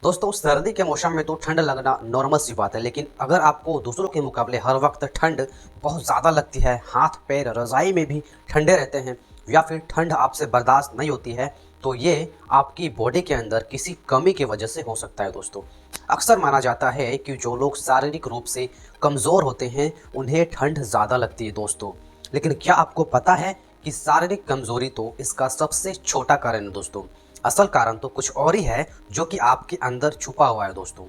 दोस्तों सर्दी के मौसम में तो ठंड लगना नॉर्मल सी बात है, लेकिन अगर आपको दूसरों के मुकाबले हर वक्त ठंड बहुत ज़्यादा लगती है, हाथ पैर रज़ाई में भी ठंडे रहते हैं या फिर ठंड आपसे बर्दाश्त नहीं होती है, तो ये आपकी बॉडी के अंदर किसी कमी की वजह से हो सकता है। दोस्तों अक्सर माना जाता है कि जो लोग शारीरिक रूप से कमज़ोर होते हैं उन्हें ठंड ज़्यादा लगती है। दोस्तों लेकिन क्या आपको पता है कि शारीरिक कमज़ोरी तो इसका सबसे छोटा कारण है। दोस्तों असल कारण तो कुछ और ही है जो कि आपके अंदर छुपा हुआ है। दोस्तों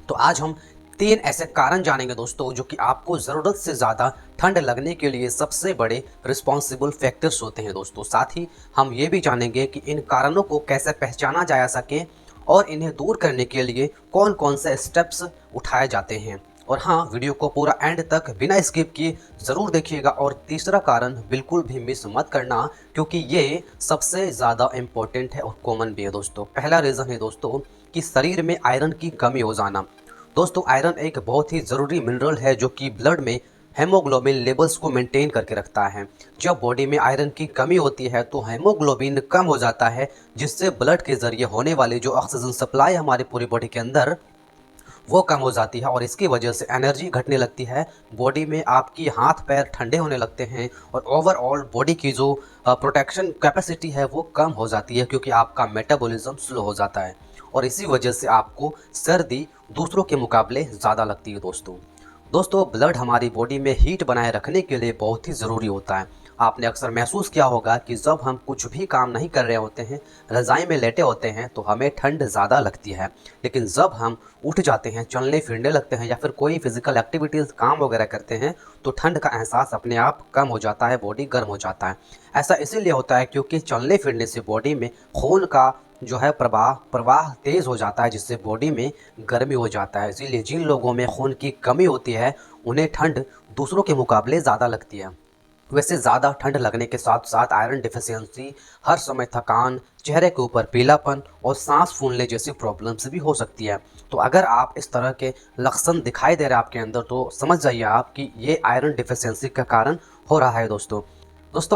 तो आज हम 3 ऐसे कारण जानेंगे दोस्तों जो कि आपको ज़रूरत से ज़्यादा ठंड लगने के लिए सबसे बड़े रिस्पॉन्सिबल फैक्टर्स होते हैं। दोस्तों साथ ही हम ये भी जानेंगे कि इन कारणों को कैसे पहचाना जा सके और इन्हें दूर करने के लिए कौन कौन से स्टेप्स उठाए जाते हैं। और हाँ, वीडियो को पूरा एंड तक बिना स्किप किए ज़रूर देखिएगा। और तीसरा कारण बिल्कुल भी मिस मत करना, क्योंकि ये सबसे ज़्यादा इम्पोर्टेंट है और कॉमन भी है। दोस्तों पहला रीज़न है दोस्तों कि शरीर में आयरन की कमी हो जाना। दोस्तों आयरन एक बहुत ही ज़रूरी मिनरल है जो कि ब्लड में हेमोग्लोबिन लेवल्स को मेंटेन करके रखता है। जब बॉडी में आयरन की कमी होती है तो हेमोग्लोबिन कम हो जाता है, जिससे ब्लड के ज़रिए होने वाली जो ऑक्सीजन सप्लाई हमारी पूरी बॉडी के अंदर वो कम हो जाती है और इसकी वजह से एनर्जी घटने लगती है। बॉडी में आपकी हाथ पैर ठंडे होने लगते हैं और ओवरऑल बॉडी की जो प्रोटेक्शन कैपेसिटी है वो कम हो जाती है, क्योंकि आपका मेटाबॉलिज्म स्लो हो जाता है और इसी वजह से आपको सर्दी दूसरों के मुकाबले ज़्यादा लगती है। दोस्तों ब्लड हमारी बॉडी में हीट बनाए रखने के लिए बहुत ही ज़रूरी होता है। आपने अक्सर महसूस किया होगा कि जब हम कुछ भी काम नहीं कर रहे होते हैं, रज़ाई में लेटे होते हैं, तो हमें ठंड ज़्यादा लगती है। लेकिन जब हम उठ जाते हैं, चलने फिरने लगते हैं या फिर कोई फिजिकल एक्टिविटीज़ काम वगैरह करते हैं, तो ठंड का एहसास अपने आप कम हो जाता है, बॉडी गर्म हो जाता है। ऐसा इसीलिए होता है क्योंकि चलने फिरने से बॉडी में खून का जो है प्रवाह तेज़ हो जाता है, जिससे बॉडी में गर्मी हो जाता है। इसीलिए जिन लोगों में खून की कमी होती है उन्हें ठंड दूसरों के मुकाबले ज़्यादा लगती है। वैसे ज़्यादा ठंड लगने के साथ साथ आयरन डिफिशियंसी, हर समय थकान, चेहरे के ऊपर पीलापन और सांस फूलने जैसी प्रॉब्लम्स भी हो सकती है। तो अगर आप इस तरह के लक्षण दिखाई दे रहे हैं आपके अंदर, तो समझ जाइए आप कि ये आयरन डिफिशियंसी का कारण हो रहा है। दोस्तों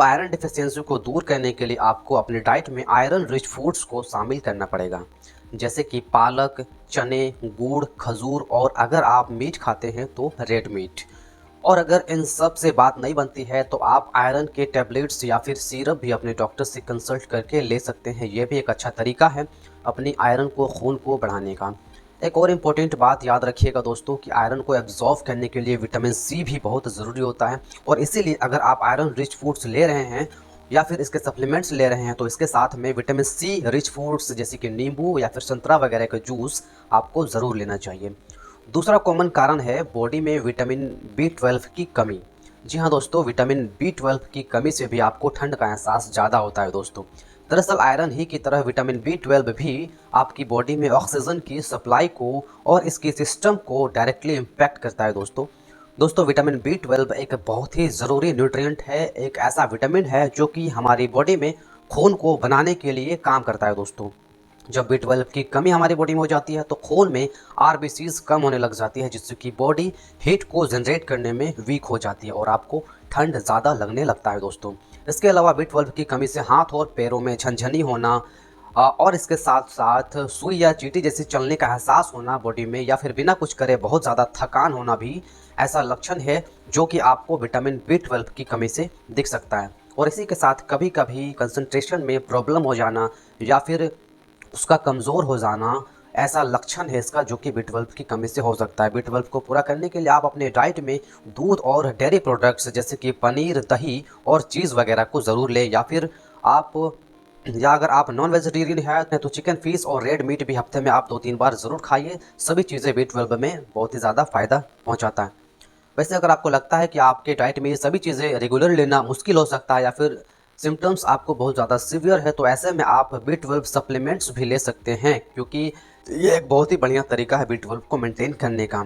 आयरन डिफिशियंसी को दूर करने के लिए आपको अपनी डाइट में आयरन रिच फूड्स को शामिल करना पड़ेगा, जैसे कि पालक, चने, गुड़, खजूर और अगर आप मीट खाते हैं तो रेड मीट। और अगर इन सब से बात नहीं बनती है तो आप आयरन के टैबलेट्स या फिर सिरप भी अपने डॉक्टर से कंसल्ट करके ले सकते हैं। ये भी एक अच्छा तरीका है अपनी आयरन को, खून को बढ़ाने का। एक और इम्पोर्टेंट बात याद रखिएगा दोस्तों कि आयरन को एब्जॉर्व करने के लिए विटामिन सी भी बहुत ज़रूरी होता है, और इसीलिए अगर आप आयरन रिच फूड्स ले रहे हैं या फिर इसके सप्लीमेंट्स ले रहे हैं तो इसके साथ में विटामिन सी रिच फूड्स जैसे कि नींबू या फिर संतरा वगैरह का जूस आपको ज़रूर लेना चाहिए। दूसरा कॉमन कारण है बॉडी में विटामिन B12 की कमी। जी हाँ दोस्तों, विटामिन B12 की कमी से भी आपको ठंड का एहसास ज़्यादा होता है। दरअसल आयरन ही की तरह विटामिन B12 भी आपकी बॉडी में ऑक्सीजन की सप्लाई को और इसके सिस्टम को डायरेक्टली इम्पैक्ट करता है। दोस्तों विटामिन B12 एक बहुत ही ज़रूरी न्यूट्रिएंट है, एक ऐसा विटामिन है जो कि हमारी बॉडी में खून को बनाने के लिए काम करता है। जब B12 की कमी हमारी बॉडी में हो जाती है तो खून में RBCs कम होने लग जाती है, जिससे कि बॉडी हीट को जनरेट करने में वीक हो जाती है और आपको ठंड ज़्यादा लगने लगता है। इसके अलावा B12 की कमी से हाथ और पैरों में झनझनी होना और इसके साथ साथ सुई या चींटी जैसे चलने का एहसास होना बॉडी में, या फिर बिना कुछ करे बहुत ज़्यादा थकान होना भी ऐसा लक्षण है जो कि आपको विटामिन B12 की कमी से दिख सकता है। और इसी के साथ कभी कभी कंसंट्रेशन में प्रॉब्लम हो जाना या फिर उसका कमज़ोर हो जाना ऐसा लक्षण है इसका, जो कि B12 की कमी से हो सकता है। B12 को पूरा करने के लिए आप अपने डाइट में दूध और डेयरी प्रोडक्ट्स जैसे कि पनीर, दही और चीज़ वगैरह को ज़रूर लें, या अगर आप नॉन वेजिटेरियन हैं तो चिकन, फिश और रेड मीट भी हफ्ते में आप 2-3 बार ज़रूर खाइए। सभी चीज़ें B12 में बहुत ही ज़्यादा फ़ायदा पहुँचाता है। वैसे अगर आपको लगता है कि आपके डाइट में ये सभी चीज़ें रेगुलर लेना मुश्किल हो सकता है या फिर सिम्टम्स आपको बहुत ज़्यादा सीवियर है, तो ऐसे में आप B12 सप्लीमेंट्स भी ले सकते हैं, क्योंकि ये एक बहुत ही बढ़िया तरीका है B12 को मेंटेन करने का।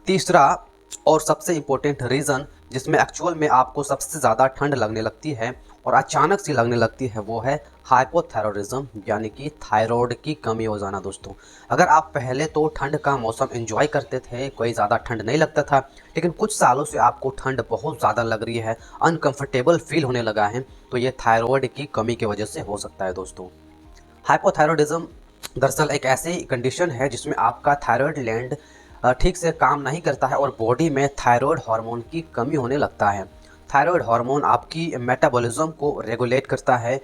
तीसरा और सबसे इम्पोर्टेंट रीज़न जिसमें एक्चुअल में आपको सबसे ज़्यादा ठंड लगने लगती है और अचानक से लगने लगती है वो है हाइपोथायरॉयडिज्म, यानी कि थायराइड की कमी हो जाना। दोस्तों अगर आप पहले तो ठंड का मौसम एंजॉय करते थे, कोई ज़्यादा ठंड नहीं लगता था, लेकिन कुछ सालों से आपको ठंड बहुत ज़्यादा लग रही है, अनकंफर्टेबल फील होने लगा है, तो ये थायराइड की कमी की वजह से हो सकता है। हाइपोथायरॉयडिज्म दरअसल एक ऐसी कंडीशन है जिसमें आपका थायराइड ग्लैंड ठीक से काम नहीं करता है और बॉडी में थायराइड हार्मोन की कमी होने लगता है। थायराइड हार्मोन आपकी मेटाबॉलिज्म को रेगुलेट करता है।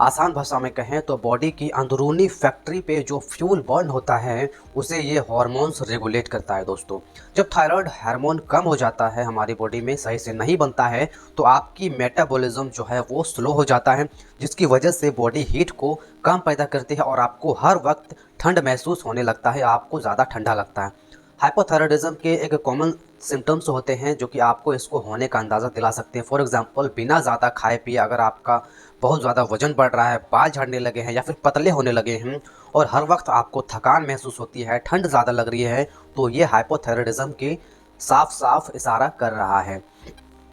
आसान भाषा में कहें तो बॉडी की अंदरूनी फैक्ट्री पे जो फ्यूल बर्न होता है उसे ये हार्मोन्स रेगुलेट करता है दोस्तों। जब थायराइड हार्मोन कम हो जाता है, हमारी बॉडी में सही से नहीं बनता है, तो आपकी मेटाबॉलिज्म जो है वो स्लो हो जाता है, जिसकी वजह से बॉडी हीट को कम पैदा करती है और आपको हर वक्त ठंड महसूस होने लगता है, आपको ज़्यादा ठंडा लगता है। हाइपोथायराइडिज्म के एक कॉमन सिम्टम्स होते हैं जो कि आपको इसको होने का अंदाज़ा दिला सकते हैं। फॉर एग्जांपल, बिना ज़्यादा खाए पिए अगर आपका बहुत ज़्यादा वजन बढ़ रहा है, बाल झड़ने लगे हैं या फिर पतले होने लगे हैं और हर वक्त आपको थकान महसूस होती है, ठंड ज़्यादा लग रही है, तो ये हाइपोथायराइडिज्म की साफ साफ इशारा कर रहा है।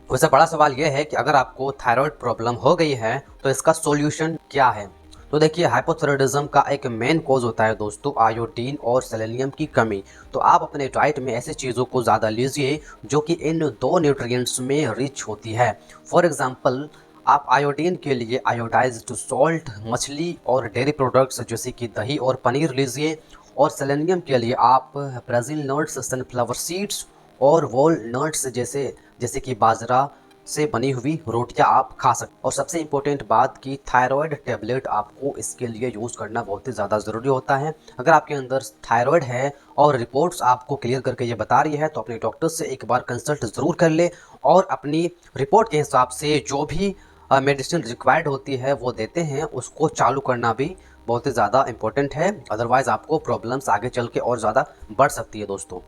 वैसे बड़ा सवाल ये है कि अगर आपको थायराइड प्रॉब्लम हो गई है तो इसका सॉल्यूशन क्या है। तो देखिए, हाइपोथायराइडिज्म का एक मेन कॉज होता है दोस्तों आयोडीन और सेलेनियम की कमी। तो आप अपने डाइट में ऐसी चीज़ों को ज़्यादा लीजिए जो कि इन दो न्यूट्रिएंट्स में रिच होती है। फॉर एग्जांपल, आप आयोडीन के लिए आयोडाइज्ड सॉल्ट, मछली और डेयरी प्रोडक्ट्स जैसे कि दही और पनीर लीजिए, और सेलेनियम के लिए आप ब्राज़ील नट्स, सनफ्लावर सीड्स और वॉलनट्स जैसे कि बाजरा से बनी हुई रोटियां आप खा सकते हैं। और सबसे इम्पोर्टेंट बात कि थायराइड टेबलेट आपको इसके लिए यूज़ करना बहुत ही ज़्यादा ज़रूरी होता है। अगर आपके अंदर थायराइड है और रिपोर्ट्स आपको क्लियर करके ये बता रही है तो अपने डॉक्टर से एक बार कंसल्ट ज़रूर कर ले और अपनी रिपोर्ट के हिसाब से जो भी मेडिसिन रिक्वायर्ड होती है वो देते हैं, उसको चालू करना भी बहुत ही ज़्यादा इम्पोर्टेंट है। अदरवाइज़ आपको प्रॉब्लम्स आगे चल के और ज़्यादा बढ़ सकती है दोस्तों।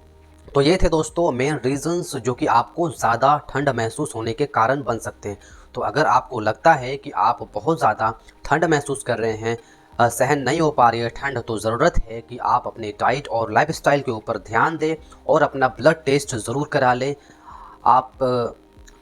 तो ये थे दोस्तों मेन रीजंस जो कि आपको ज़्यादा ठंड महसूस होने के कारण बन सकते हैं। तो अगर आपको लगता है कि आप बहुत ज़्यादा ठंड महसूस कर रहे हैं, सहन नहीं हो पा रही है ठंड, तो ज़रूरत है कि आप अपने डाइट और लाइफस्टाइल के ऊपर ध्यान दें और अपना ब्लड टेस्ट ज़रूर करा लें। आप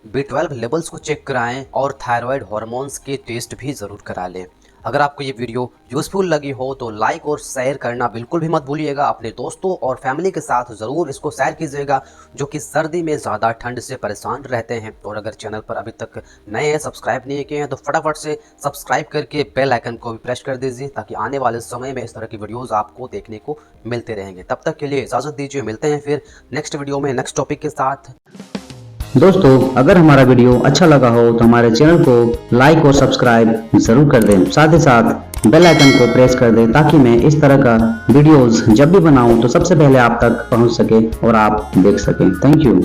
B12 लेवल्स को चेक कराएं और थायराइड हार्मोन्स के टेस्ट भी ज़रूर करा लें। अगर आपको ये वीडियो यूज़फुल लगी हो तो लाइक और शेयर करना बिल्कुल भी मत भूलिएगा। अपने दोस्तों और फैमिली के साथ ज़रूर इसको शेयर कीजिएगा जो कि सर्दी में ज़्यादा ठंड से परेशान रहते हैं। और अगर चैनल पर अभी तक नए हैं, सब्सक्राइब नहीं किए हैं, तो फटाफट से सब्सक्राइब करके बेल आइकन को भी प्रेस कर दीजिए ताकि आने वाले समय में इस तरह की वीडियोज़ आपको देखने को मिलते रहेंगे। तब तक के लिए इजाज़त दीजिए, मिलते हैं फिर नेक्स्ट वीडियो में नेक्स्ट टॉपिक के साथ। दोस्तों, अगर हमारा वीडियो अच्छा लगा हो तो हमारे चैनल को लाइक और सब्सक्राइब जरूर कर दें। साथ ही साथ बेल आइकन को प्रेस कर दें ताकि मैं इस तरह का वीडियोस जब भी बनाऊं तो सबसे पहले आप तक पहुंच सके और आप देख सकें। Thank you.